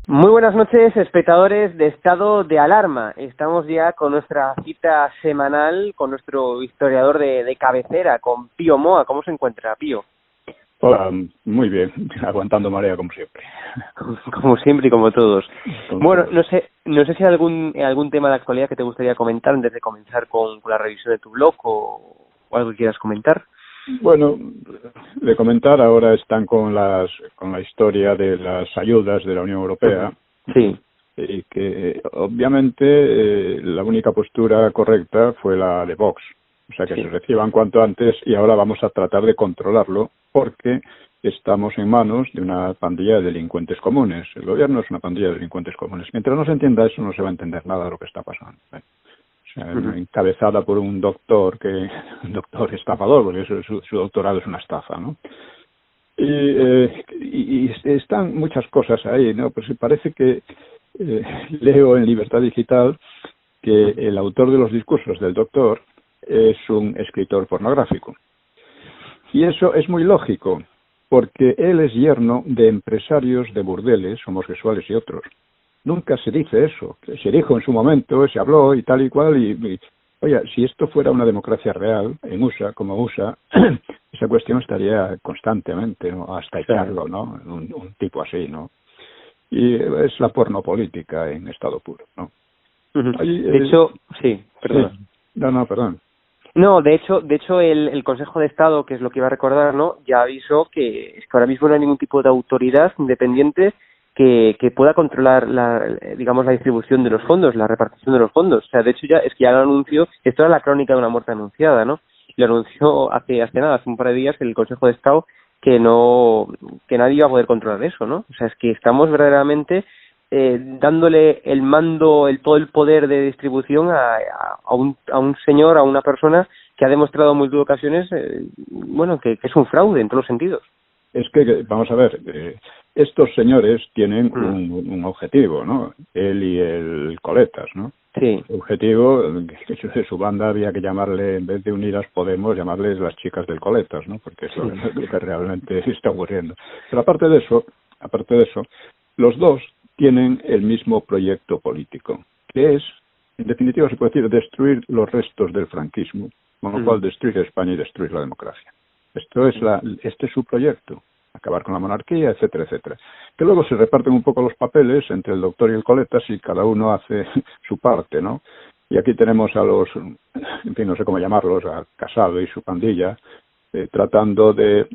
Muy buenas noches, espectadores de Estado de Alarma. Estamos ya con nuestra cita semanal con nuestro historiador de cabecera, con Pío Moa. ¿Cómo se encuentra, Pío? Hola, muy bien, aguantando marea como siempre. Como siempre y como todos. Bueno, Todos. no sé si hay algún tema de actualidad que te gustaría comentar antes de comenzar con la revisión de tu blog o algo que quieras comentar. Bueno, de comentar, ahora están con la historia de las ayudas de la Unión Europea. Sí. Y que obviamente la única postura correcta fue la de Vox. O sea, que Sí. se reciban cuanto antes y ahora vamos a tratar de controlarlo porque estamos en manos de una pandilla de delincuentes comunes. El gobierno es una pandilla de delincuentes comunes. Mientras no se entienda eso, no se va a entender nada de lo que está pasando. O sea, encabezada por un doctor estafador, porque su doctorado es una estafa, ¿no? Y están muchas cosas ahí, ¿no? Pues parece que leo en Libertad Digital que el autor de los discursos del doctor es un escritor pornográfico. Y eso es muy lógico, porque él es yerno de empresarios de burdeles, homosexuales y otros. Nunca se dice eso. Se dijo en su momento, se habló y tal y cual, oye, si esto fuera una democracia real, en USA, como USA, esa cuestión estaría constantemente, ¿no? Hasta echarlo, ¿no? Un tipo así, ¿no? Y es la porno política en estado puro, ¿no? Ahí, De hecho, sí, perdona. sí. No, perdón. No, de hecho el Consejo de Estado, que es lo que iba a recordar, ¿no? Ya avisó que es que ahora mismo no hay ningún tipo de autoridad independiente que pueda controlar digamos, la distribución de los fondos, la repartición de los fondos. O sea, de hecho ya lo anunció, esto era la crónica de una muerte anunciada, ¿no? Lo anunció hace nada, hace un par de días el Consejo de Estado que nadie iba a poder controlar eso, ¿no? O sea, es que estamos verdaderamente dándole el mando, todo el poder de distribución a un señor, a una persona que ha demostrado en múltiples ocasiones, bueno, que es un fraude en todos los sentidos. Es que, vamos a ver, estos señores tienen un objetivo, ¿no? Él y el Coletas, ¿no? Sí. El objetivo, que de su banda había que llamarle, en vez de Unidas Podemos, llamarles las chicas del Coletas, ¿no? Porque eso es lo que realmente está ocurriendo. Pero aparte de eso, los dos tienen el mismo proyecto político, que es, en definitiva se puede decir, destruir los restos del franquismo, con lo cual destruir España y destruir la democracia. Este es su proyecto, acabar con la monarquía, etcétera, etcétera. Que luego se reparten un poco los papeles entre el doctor y el Coletas y cada uno hace su parte, ¿no? Y aquí tenemos a los, en fin, no sé cómo llamarlos, a Casado y su pandilla, tratando de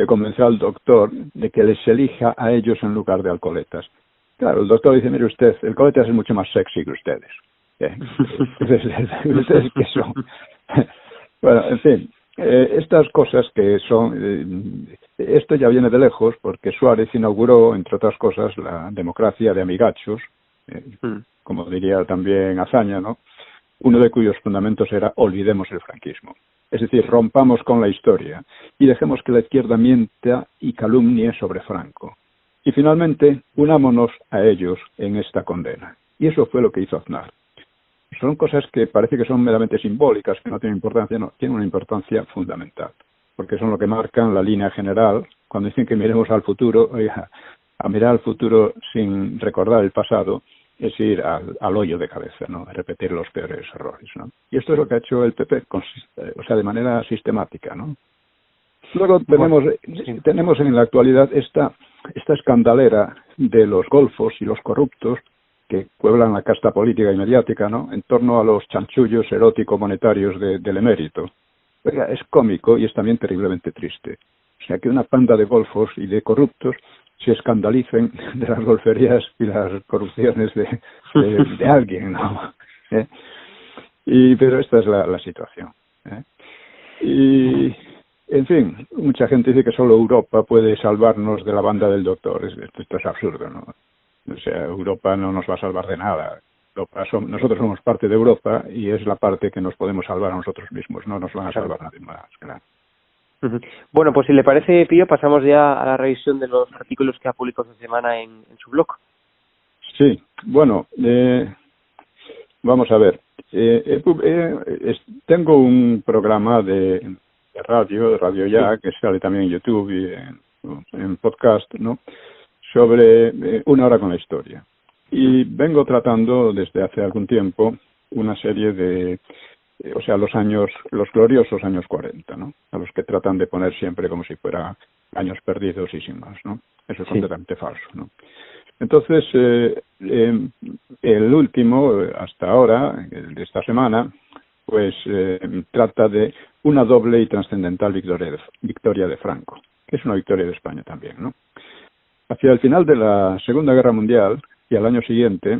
convencer al doctor de que les elija a ellos en lugar de al Coletas. Claro, el doctor dice, mire usted, el Coletas es mucho más sexy que ustedes. ¿Ustedes qué son? Bueno, en fin, estas cosas que son... esto ya viene de lejos porque Suárez inauguró, entre otras cosas, la democracia de amigachos, como diría también Azaña, ¿no? Uno de cuyos fundamentos era olvidemos el franquismo. Es decir, rompamos con la historia y dejemos que la izquierda mienta y calumnie sobre Franco. Y finalmente, unámonos a ellos en esta condena. Y eso fue lo que hizo Aznar. Son cosas que parece que son meramente simbólicas, que no tienen importancia, no, tienen una importancia fundamental, porque son lo que marcan la línea general. Cuando dicen que miremos al futuro, oiga, a mirar al futuro sin recordar el pasado es ir al hoyo de cabeza, ¿no? A repetir los peores errores, ¿no? Y esto es lo que ha hecho el PP, o sea, de manera sistemática, ¿no? Luego tenemos en la actualidad esta escandalera de los golfos y los corruptos que pueblan la casta política y mediática, ¿no? En torno a los chanchullos erótico-monetarios del emérito. Oiga, es cómico y es también terriblemente triste. O sea, que una panda de golfos y de corruptos se escandalicen de las golferías y las corrupciones de alguien, ¿no? Pero esta es la situación. Y, en fin, mucha gente dice que solo Europa puede salvarnos de la banda del doctor. Esto es absurdo, ¿no? O sea, Europa no nos va a salvar de nada. Nosotros somos parte de Europa y es la parte que nos podemos salvar a nosotros mismos. No nos van a salvar nadie más, claro. Bueno, pues si le parece, Pío, pasamos ya a la revisión de los artículos que ha publicado esta semana en su blog. Sí, bueno, vamos a ver. Tengo un programa de Radio Ya, que sale también en YouTube y en podcast, ¿no? sobre una hora con la historia. Y vengo tratando desde hace algún tiempo una serie de, o sea, los gloriosos años 40, ¿no? A los que tratan de poner siempre como si fuera años perdidos y sin más, ¿no? Eso es completamente falso, ¿no? Entonces, el último, hasta ahora, el de esta semana, pues trata de una doble y trascendental victoria de Franco, que es una victoria de España también, ¿no? Hacia el final de la Segunda Guerra Mundial y al año siguiente,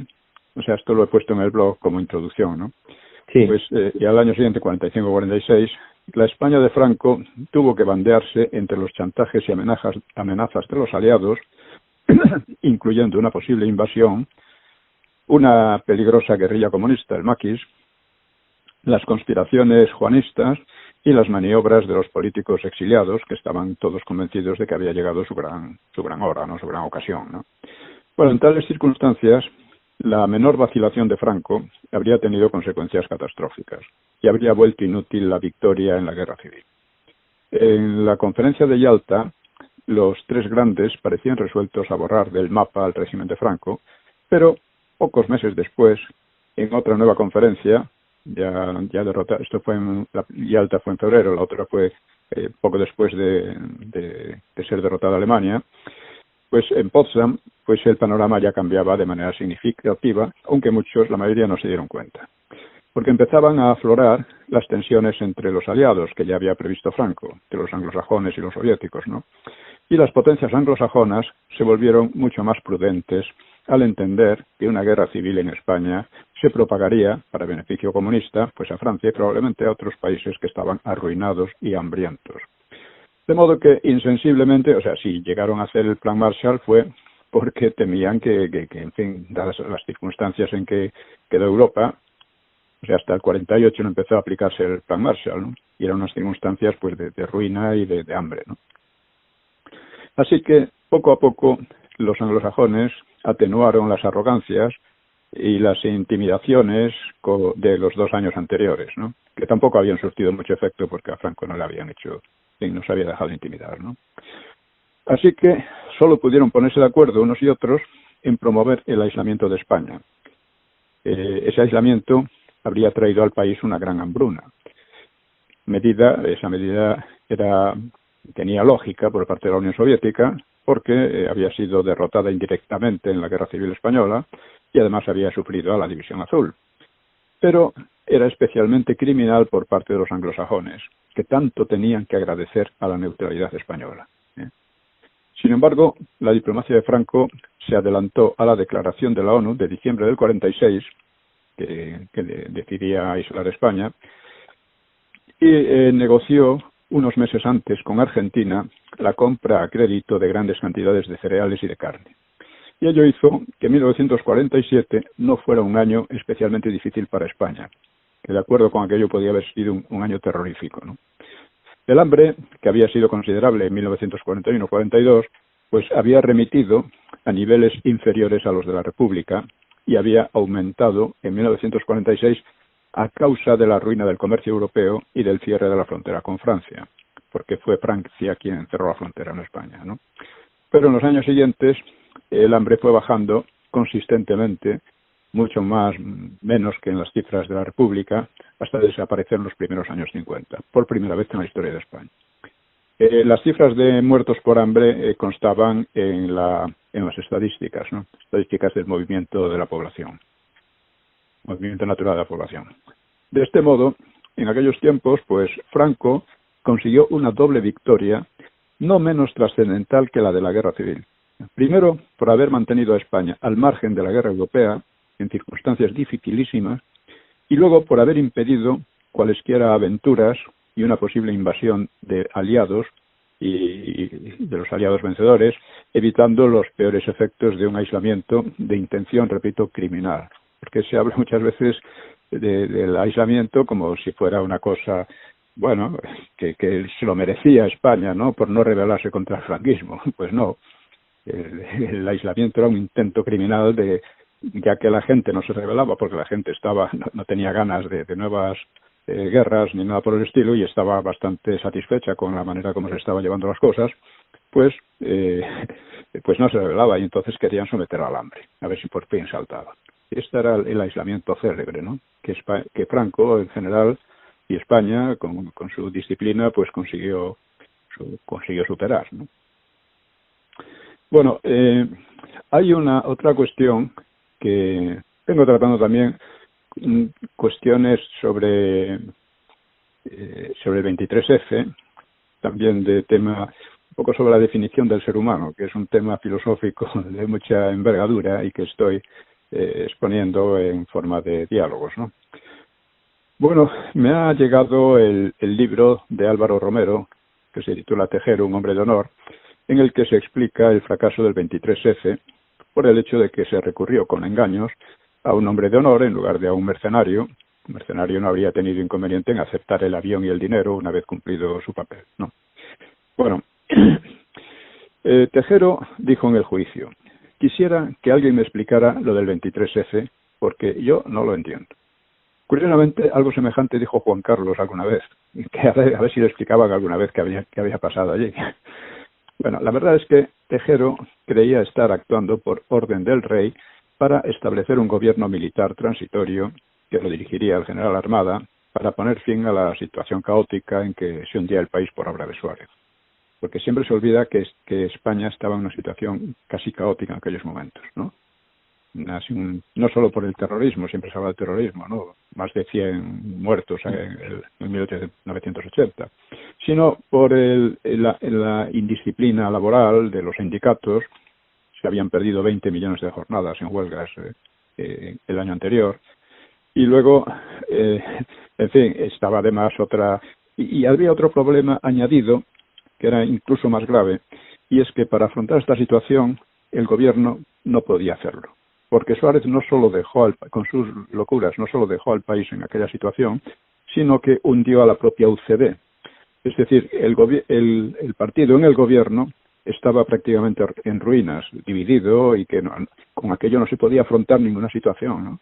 o sea, esto lo he puesto en el blog como introducción, ¿no? Sí. Pues, y al año siguiente, 45-46, la España de Franco tuvo que bandearse entre los chantajes y amenazas de los aliados, incluyendo una posible invasión, una peligrosa guerrilla comunista, el maquis, las conspiraciones juanistas y las maniobras de los políticos exiliados, que estaban todos convencidos de que había llegado su gran hora, ¿no? Su gran ocasión, ¿no? Bueno, en tales circunstancias, la menor vacilación de Franco habría tenido consecuencias catastróficas y habría vuelto inútil la victoria en la guerra civil. En la conferencia de Yalta, los tres grandes parecían resueltos a borrar del mapa al régimen de Franco, pero pocos meses después, en otra nueva conferencia, ya derrotada, Yalta fue en febrero, la otra fue poco después de ser derrotada Alemania, pues en Potsdam, pues el panorama ya cambiaba de manera significativa, aunque la mayoría no se dieron cuenta. Porque empezaban a aflorar las tensiones entre los aliados que ya había previsto Franco, entre los anglosajones y los soviéticos, ¿no? Y las potencias anglosajonas se volvieron mucho más prudentes al entender que una guerra civil en España se propagaría, para beneficio comunista, pues a Francia y probablemente a otros países que estaban arruinados y hambrientos. De modo que insensiblemente, o sea, si llegaron a hacer el Plan Marshall fue porque temían que en fin, dadas las circunstancias en que quedó Europa, o sea, hasta el 48 no empezó a aplicarse el Plan Marshall, ¿no? Y eran unas circunstancias pues de ruina y de hambre, ¿no? Así que, poco a poco, los anglosajones atenuaron las arrogancias y las intimidaciones de los 2 años anteriores, ¿no? Que tampoco habían surtido mucho efecto porque a Franco no le habían hecho, no se había dejado intimidar, ¿no? Así que solo pudieron ponerse de acuerdo unos y otros en promover el aislamiento de España. Ese aislamiento habría traído al país una gran hambruna. Esa medida tenía lógica por parte de la Unión Soviética porque había sido derrotada indirectamente en la Guerra Civil Española y además había sufrido a la División Azul. Pero era especialmente criminal por parte de los anglosajones, que tanto tenían que agradecer a la neutralidad española. Sin embargo, la diplomacia de Franco se adelantó a la declaración de la ONU de diciembre del 46, que decidía aislar España, y negoció unos meses antes con Argentina la compra a crédito de grandes cantidades de cereales y de carne. Y ello hizo que 1947 no fuera un año especialmente difícil para España, que de acuerdo con aquello podía haber sido un año terrorífico, ¿no? El hambre, que había sido considerable en 1941-42, pues había remitido a niveles inferiores a los de la República y había aumentado en 1946 a causa de la ruina del comercio europeo y del cierre de la frontera con Francia, porque fue Francia quien cerró la frontera en España, ¿no? Pero en los años siguientes el hambre fue bajando consistentemente, menos que en las cifras de la República, hasta desaparecer en los primeros años 50, por primera vez en la historia de España. Las cifras de muertos por hambre constaban en las estadísticas, ¿no? Estadísticas del movimiento de la población, movimiento natural de la población. De este modo, en aquellos tiempos, pues Franco consiguió una doble victoria, no menos trascendental que la de la Guerra Civil. Primero, por haber mantenido a España al margen de la guerra europea, en circunstancias dificilísimas, y luego por haber impedido cualesquiera aventuras y una posible invasión de aliados y de los aliados vencedores, evitando los peores efectos de un aislamiento de intención, repito, criminal. Porque se habla muchas veces del aislamiento como si fuera una cosa, bueno, que se lo merecía España, ¿no? Por no rebelarse contra el franquismo. Pues no. El aislamiento era un intento criminal ya que la gente no se rebelaba porque la gente no tenía ganas de nuevas guerras ni nada por el estilo y estaba bastante satisfecha con la manera como se estaban llevando las cosas, pues pues no se rebelaba y entonces querían someter al hambre, a ver si por fin saltaba. Este era el aislamiento célebre, ¿no? Que Franco, en general, y España, con su disciplina, pues consiguió superar, ¿no? Bueno, hay otra cuestión que vengo tratando también, cuestiones sobre el 23F, también de tema un poco sobre la definición del ser humano, que es un tema filosófico de mucha envergadura y que estoy exponiendo en forma de diálogos, ¿no? Bueno, me ha llegado el libro de Álvaro Romero, que se titula Tejero, un hombre de honor, en el que se explica el fracaso del 23F por el hecho de que se recurrió con engaños a un hombre de honor en lugar de a un mercenario. El mercenario no habría tenido inconveniente en aceptar el avión y el dinero una vez cumplido su papel, ¿no? Bueno, Tejero dijo en el juicio: quisiera que alguien me explicara lo del 23F porque yo no lo entiendo. Curiosamente, algo semejante dijo Juan Carlos alguna vez, que a ver si le explicaban alguna vez qué había pasado allí. Bueno, la verdad es que Tejero creía estar actuando por orden del rey para establecer un gobierno militar transitorio que lo dirigiría el general Armada para poner fin a la situación caótica en que se hundía el país por obra de Suárez. Porque siempre se olvida que España estaba en una situación casi caótica en aquellos momentos, ¿no? No solo por el terrorismo, siempre se habla del terrorismo, ¿no? Más de 100 muertos en 1980, sino por la indisciplina laboral de los sindicatos. Se habían perdido 20 millones de jornadas en huelgas el año anterior. Y luego, en fin, estaba además y había otro problema añadido que era incluso más grave, y es que para afrontar esta situación el gobierno no podía hacerlo. Porque Suárez no solo con sus locuras, no solo dejó al país en aquella situación, sino que hundió a la propia UCD. Es decir, el partido en el gobierno estaba prácticamente en ruinas, dividido, y que con aquello no se podía afrontar ninguna situación, ¿no?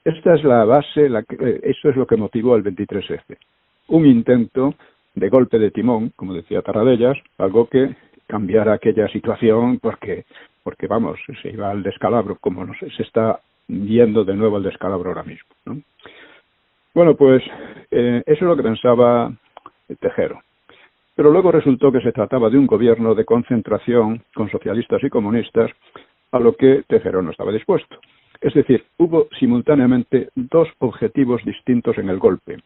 Esta es la base, eso es lo que motivó el 23F. Un intento de golpe de timón, como decía Tarradellas, algo que cambiara aquella situación porque vamos, se iba al descalabro, como se está yendo de nuevo al descalabro ahora mismo, ¿no? Bueno, pues eso es lo que pensaba Tejero. Pero luego resultó que se trataba de un gobierno de concentración con socialistas y comunistas, a lo que Tejero no estaba dispuesto. Es decir, hubo simultáneamente dos objetivos distintos en el golpe,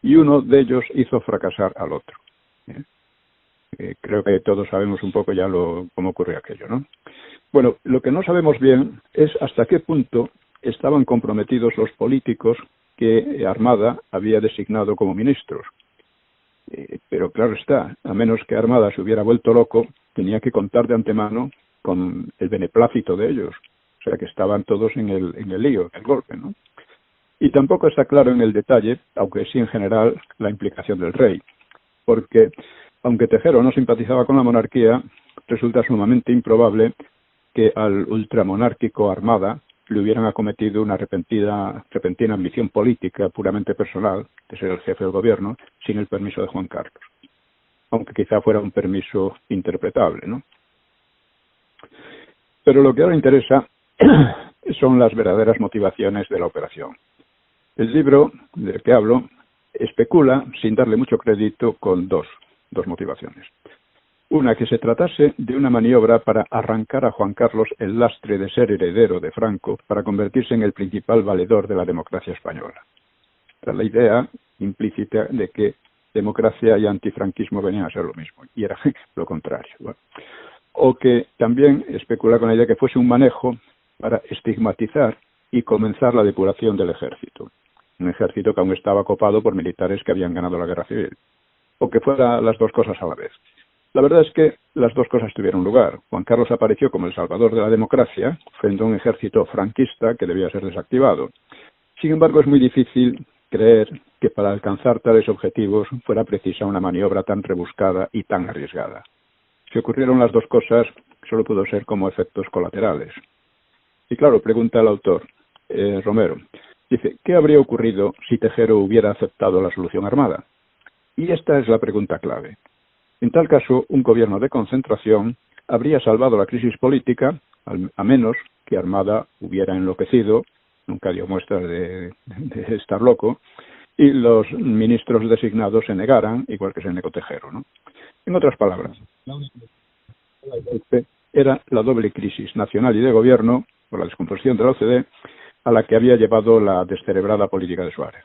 y uno de ellos hizo fracasar al otro. Creo que todos sabemos un poco ya cómo ocurrió aquello, ¿no? Bueno, lo que no sabemos bien es hasta qué punto estaban comprometidos los políticos que Armada había designado como ministros. Pero claro está, a menos que Armada se hubiera vuelto loco, tenía que contar de antemano con el beneplácito de ellos. O sea que estaban todos en el lío, en el golpe, ¿no? Y tampoco está claro en el detalle, aunque sí en general, la implicación del rey. Porque, aunque Tejero no simpatizaba con la monarquía, resulta sumamente improbable que al ultramonárquico Armada le hubieran acometido una repentina ambición política puramente personal, de ser el jefe del gobierno, sin el permiso de Juan Carlos. Aunque quizá fuera un permiso interpretable, ¿no? Pero lo que ahora interesa son las verdaderas motivaciones de la operación. El libro del que hablo especula, sin darle mucho crédito, con dos motivaciones. Una, que se tratase de una maniobra para arrancar a Juan Carlos el lastre de ser heredero de Franco para convertirse en el principal valedor de la democracia española. Era la idea implícita de que democracia y antifranquismo venían a ser lo mismo, y era lo contrario. Bueno. O que también especula con la idea que fuese un manejo para estigmatizar y comenzar la depuración del ejército. Un ejército que aún estaba copado por militares que habían ganado la guerra civil. O que fuera las dos cosas a la vez. La verdad es que las dos cosas tuvieron lugar. Juan Carlos apareció como el salvador de la democracia frente a un ejército franquista que debía ser desactivado. Sin embargo, es muy difícil creer que para alcanzar tales objetivos fuera precisa una maniobra tan rebuscada y tan arriesgada. Si ocurrieron las dos cosas, solo pudo ser como efectos colaterales. Y claro, pregunta el autor, Romero, dice, ¿qué habría ocurrido si Tejero hubiera aceptado la solución armada? Y esta es la pregunta clave. En tal caso, un gobierno de concentración habría salvado la crisis política, a menos que Armada hubiera enloquecido, nunca dio muestras de estar loco, y los ministros designados se negaran, igual que se negó Tejero, ¿no? En otras palabras, era la doble crisis nacional y de gobierno, por la descomposición de la OCDE, a la que había llevado la descerebrada política de Suárez.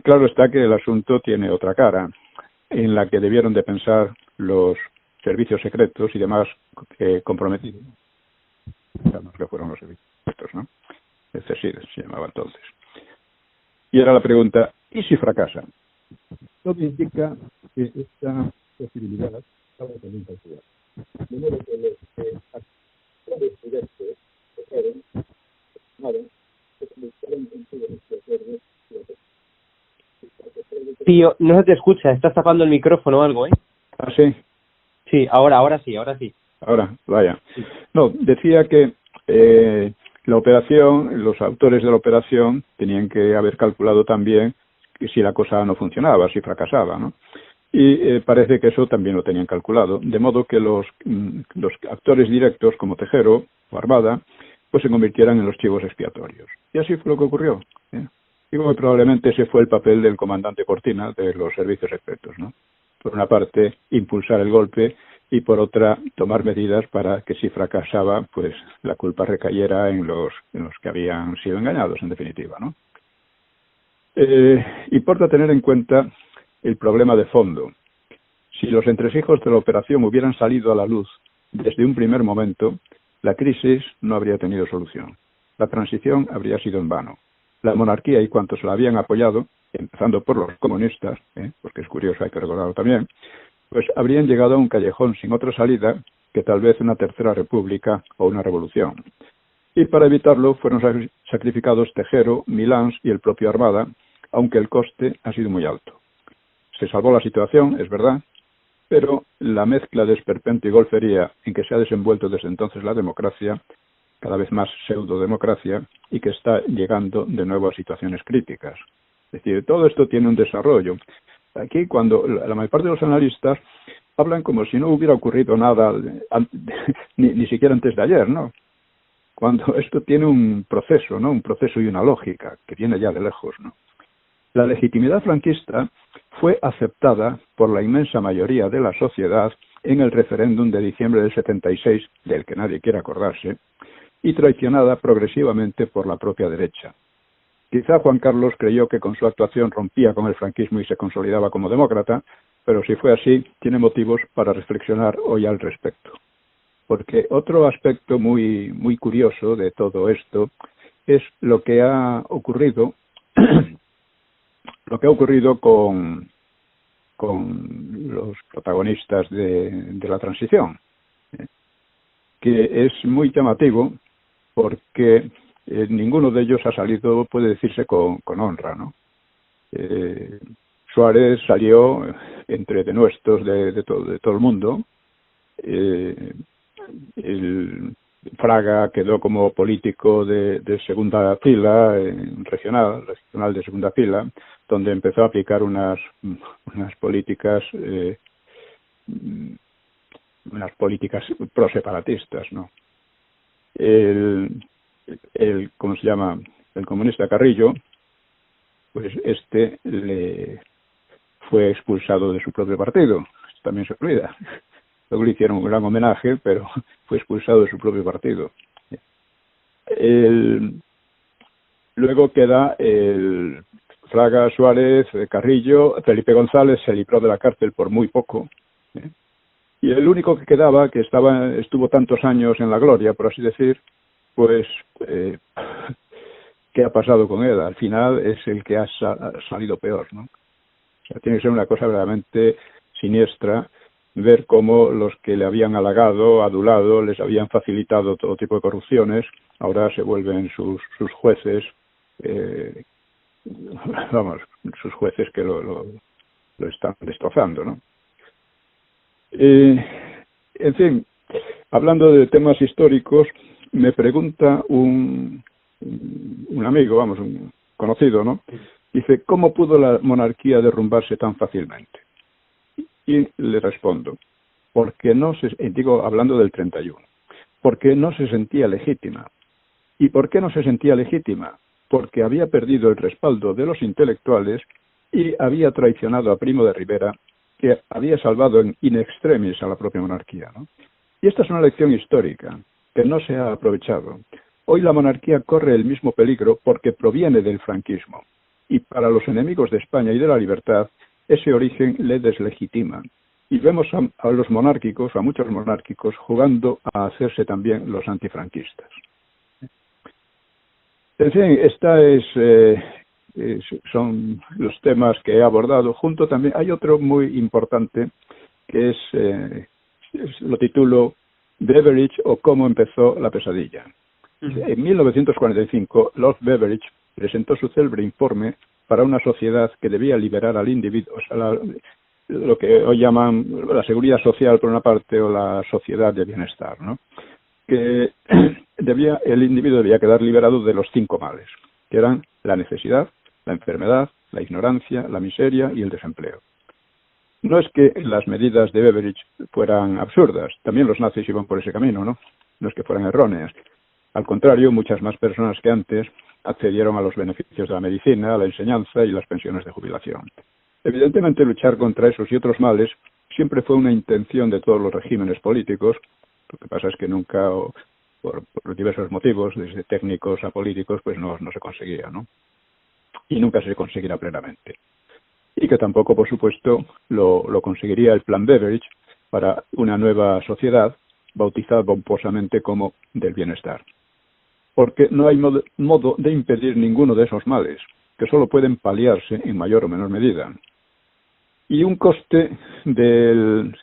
Claro está que el asunto tiene otra cara, en la que debieron de pensar los servicios secretos y demás comprometidos. Digamos que fueron los servicios secretos, ¿no? El CSID se llamaba entonces. Y era la pregunta, ¿y si fracasa? Todo indica que esta posibilidad estaba también calculada. De modo que los actores directos se convirtieron en todos los acuerdos. Tío, no se te escucha, estás tapando el micrófono o algo, ¿eh? ¿Ah, sí? Sí, ahora sí. Ahora, vaya. No, decía que la operación, los autores de la operación tenían que haber calculado también que si la cosa no funcionaba, si fracasaba, ¿no? Y parece que eso también lo tenían calculado, de modo que los actores directos como Tejero o Armada pues se convirtieran en los chivos expiatorios. Y así fue lo que ocurrió, ¿eh? Y muy probablemente ese fue el papel del comandante Cortina de los servicios secretos, ¿no? Por una parte, impulsar el golpe y por otra, tomar medidas para que si fracasaba, pues la culpa recayera en los que habían sido engañados, en definitiva, ¿no? Importa tener en cuenta el problema de fondo. Si los entresijos de la operación hubieran salido a la luz desde un primer momento, la crisis no habría tenido solución. La transición habría sido en vano. La monarquía y cuantos la habían apoyado, empezando por los comunistas, porque es curioso, hay que recordarlo también, pues habrían llegado a un callejón sin otra salida que tal vez una tercera república o una revolución. Y para evitarlo fueron sacrificados Tejero, Milans y el propio Armada, aunque el coste ha sido muy alto. Se salvó la situación, es verdad, pero la mezcla de esperpento y golfería en que se ha desenvuelto desde entonces la democracia, cada vez más pseudodemocracia, y que está llegando de nuevo a situaciones críticas. Es decir, todo esto tiene un desarrollo. Aquí, cuando la mayor parte de los analistas hablan como si no hubiera ocurrido nada, ni siquiera antes de ayer, ¿no? Cuando esto tiene un proceso, ¿no? Un proceso y una lógica que viene ya de lejos, ¿no? La legitimidad franquista fue aceptada por la inmensa mayoría de la sociedad en el referéndum de diciembre del 76, del que nadie quiere acordarse, y traicionada progresivamente por la propia derecha. Quizá Juan Carlos creyó que con su actuación rompía con el franquismo y se consolidaba como demócrata, pero si fue así, tiene motivos para reflexionar hoy al respecto. Porque otro aspecto muy, muy curioso de todo esto es lo que ha ocurrido con los protagonistas de la transición, que es muy llamativo porque ninguno de ellos ha salido, puede decirse, con honra, ¿no? Suárez salió entre denuestos de todo el mundo. Fraga quedó como político de segunda fila, regional de segunda fila, donde empezó a aplicar unas políticas proseparatistas, ¿no? ¿Cómo se llama? El comunista Carrillo, pues le fue expulsado de su propio partido. También se olvida. Luego le hicieron un gran homenaje, pero fue expulsado de su propio partido. Luego queda Fraga, Suárez, Carrillo, Felipe González se libró de la cárcel por muy poco. Y el único que quedaba, que estuvo tantos años en la gloria, por así decir, pues, ¿qué ha pasado con él? Al final es el que ha salido peor, ¿no? O sea, tiene que ser una cosa verdaderamente siniestra ver cómo los que le habían halagado, adulado, les habían facilitado todo tipo de corrupciones, ahora se vuelven sus jueces, sus jueces que lo están destrozando, ¿no? En fin, hablando de temas históricos, me pregunta un amigo, un conocido, ¿no? Dice, ¿cómo pudo la monarquía derrumbarse tan fácilmente? Y le respondo, porque hablando del 31, porque no se sentía legítima. ¿Y por qué no se sentía legítima? Porque había perdido el respaldo de los intelectuales y había traicionado a Primo de Rivera, que había salvado in extremis a la propia monarquía, ¿no? Y esta es una lección histórica que no se ha aprovechado. Hoy la monarquía corre el mismo peligro porque proviene del franquismo. Y para los enemigos de España y de la libertad, ese origen le deslegitima. Y vemos a los monárquicos, a muchos monárquicos, jugando a hacerse también los antifranquistas. En fin, son los temas que he abordado. Junto también hay otro muy importante que lo titulo Beveridge o cómo empezó la pesadilla. En 1945, Lord Beveridge presentó su célebre informe para una sociedad que debía liberar al individuo, o sea, lo que hoy llaman la seguridad social por una parte o la sociedad de bienestar, ¿no? Que el individuo debía quedar liberado de los 5 males, que eran la necesidad, la enfermedad, la ignorancia, la miseria y el desempleo. No es que las medidas de Beveridge fueran absurdas, también los nazis iban por ese camino, ¿no? No es que fueran erróneas. Al contrario, muchas más personas que antes accedieron a los beneficios de la medicina, a la enseñanza y las pensiones de jubilación. Evidentemente, luchar contra esos y otros males siempre fue una intención de todos los regímenes políticos. Lo que pasa es que nunca, por diversos motivos, desde técnicos a políticos, pues no se conseguía, ¿no? Y nunca se conseguirá plenamente. Y que tampoco, por supuesto, lo conseguiría el Plan Beveridge para una nueva sociedad, bautizada pomposamente como del bienestar. Porque no hay modo de impedir ninguno de esos males, que solo pueden paliarse en mayor o menor medida. Y un coste del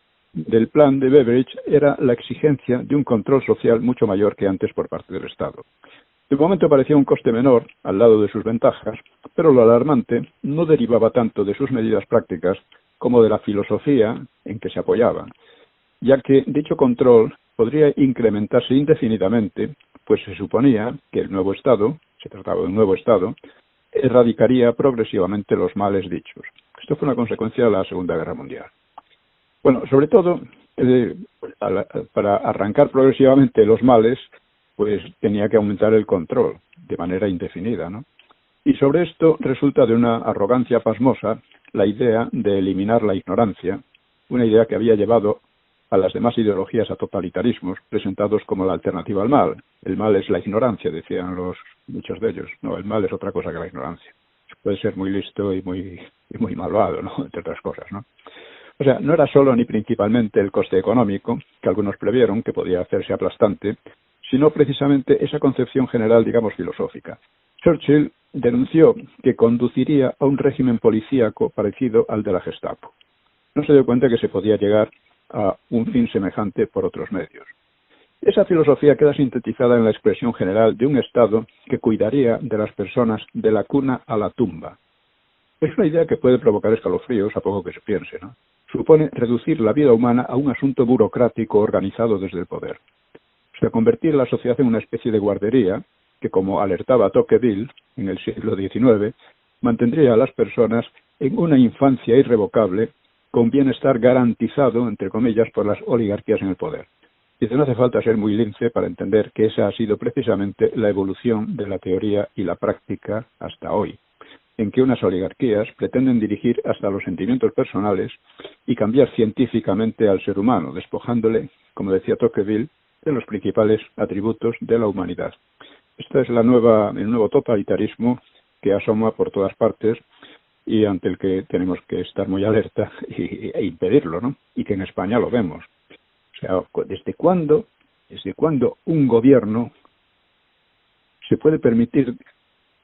plan de Beveridge era la exigencia de un control social mucho mayor que antes por parte del Estado. De momento parecía un coste menor al lado de sus ventajas, pero lo alarmante no derivaba tanto de sus medidas prácticas como de la filosofía en que se apoyaba, ya que dicho control podría incrementarse indefinidamente, pues se suponía que el nuevo Estado, se trataba de un nuevo Estado, erradicaría progresivamente los males dichos. Esto fue una consecuencia de la Segunda Guerra Mundial. Bueno, sobre todo, para arrancar progresivamente los males, pues tenía que aumentar el control de manera indefinida, ¿no? Y sobre esto resulta de una arrogancia pasmosa la idea de eliminar la ignorancia, una idea que había llevado a las demás ideologías a totalitarismos presentados como la alternativa al mal. El mal es la ignorancia, decían muchos de ellos. No, el mal es otra cosa que la ignorancia. Puede ser muy listo y muy malvado, ¿no? Entre otras cosas, ¿no? O sea, no era solo ni principalmente el coste económico, que algunos previeron que podía hacerse aplastante, sino precisamente esa concepción general, digamos, filosófica. Churchill denunció que conduciría a un régimen policíaco parecido al de la Gestapo. No se dio cuenta que se podía llegar a un fin semejante por otros medios. Esa filosofía queda sintetizada en la expresión general de un Estado que cuidaría de las personas de la cuna a la tumba. Es una idea que puede provocar escalofríos a poco que se piense, ¿no? Supone reducir la vida humana a un asunto burocrático organizado desde el poder. O sea, convertir la sociedad en una especie de guardería que, como alertaba Tocqueville en el siglo XIX, mantendría a las personas en una infancia irrevocable con bienestar garantizado, entre comillas, por las oligarquías en el poder. Dice, no hace falta ser muy lince para entender que esa ha sido precisamente la evolución de la teoría y la práctica hasta hoy, en que unas oligarquías pretenden dirigir hasta los sentimientos personales y cambiar científicamente al ser humano, despojándole, como decía Tocqueville, de los principales atributos de la humanidad. Esta es el nuevo totalitarismo que asoma por todas partes y ante el que tenemos que estar muy alerta e impedirlo, ¿no? Y que en España lo vemos. O sea, ¿desde cuándo un gobierno se puede permitir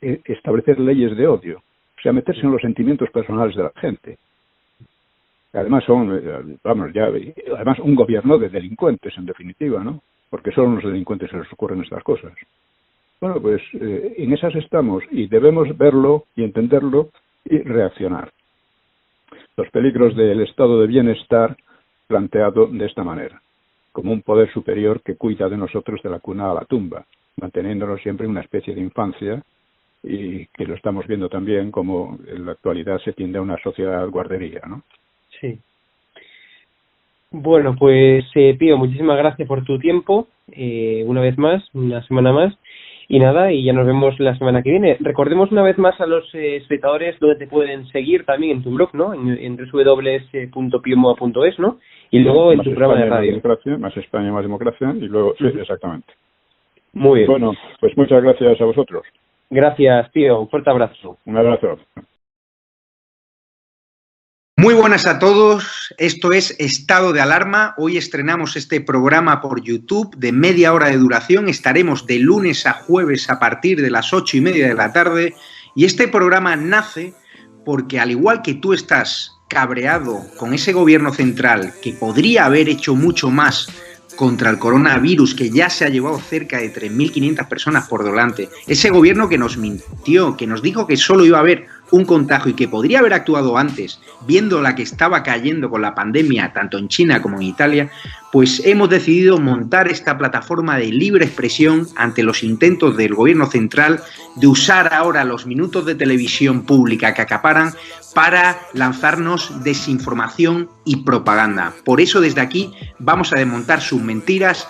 establecer leyes de odio? O sea, meterse en los sentimientos personales de la gente. Además además un gobierno de delincuentes, en definitiva, ¿no? Porque solo a los delincuentes se les ocurren estas cosas. Bueno, pues en esas estamos y debemos verlo y entenderlo y reaccionar. Los peligros del estado de bienestar planteado de esta manera, como un poder superior que cuida de nosotros de la cuna a la tumba, manteniéndonos siempre en una especie de infancia y que lo estamos viendo también como en la actualidad se tiende a una sociedad guardería, ¿no? Sí. Bueno, pues Pío, muchísimas gracias por tu tiempo, una vez más, una semana más, y nada, y ya nos vemos la semana que viene. Recordemos una vez más a los espectadores donde te pueden seguir también en tu blog, ¿no? En www.piomoa.es, ¿no? Y luego en tu programa de radio. Más España, más democracia, y luego, sí, exactamente. Muy bien. Bueno, pues muchas gracias a vosotros. Gracias, Pío, un fuerte abrazo. Un abrazo. Muy buenas a todos, esto es Estado de Alarma. Hoy estrenamos este programa por YouTube de media hora de duración. Estaremos de lunes a jueves a partir de las 8:30 de la tarde. Y este programa nace porque, al igual que tú estás cabreado con ese gobierno central que podría haber hecho mucho más contra el coronavirus, que ya se ha llevado cerca de 3.500 personas por delante, ese gobierno que nos mintió, que nos dijo que solo iba a haber un contagio y que podría haber actuado antes, viendo la que estaba cayendo con la pandemia tanto en China como en Italia, pues hemos decidido montar esta plataforma de libre expresión ante los intentos del gobierno central de usar ahora los minutos de televisión pública que acaparan para lanzarnos desinformación y propaganda. Por eso desde aquí vamos a desmontar sus mentiras,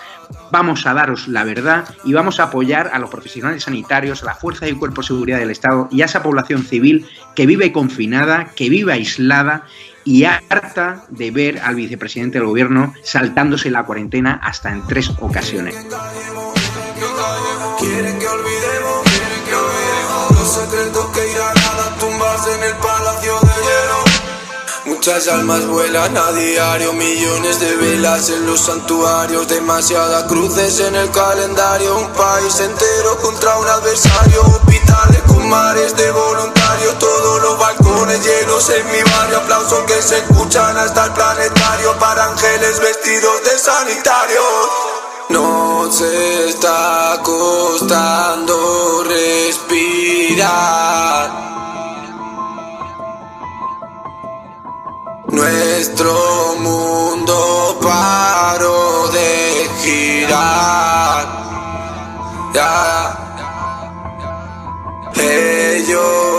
vamos a daros la verdad y vamos a apoyar a los profesionales sanitarios, a la fuerza y cuerpo de seguridad del Estado y a esa población civil que vive confinada, que vive aislada y harta de ver al vicepresidente del gobierno saltándose la cuarentena hasta en 3 ocasiones. Quieren que olvidemos los secretos que irán a tumbarse en el palacio de hielo. Muchas almas vuelan a diario, millones de velas en los santuarios, demasiadas cruces en el calendario, un país entero contra un adversario, hospitales con mares de voluntarios, todos los balcones llenos en mi barrio, aplausos que se escuchan hasta el planetario para ángeles vestidos de sanitarios. Nos está costando respirar. Nuestro mundo paró de girar. Ya. Ellos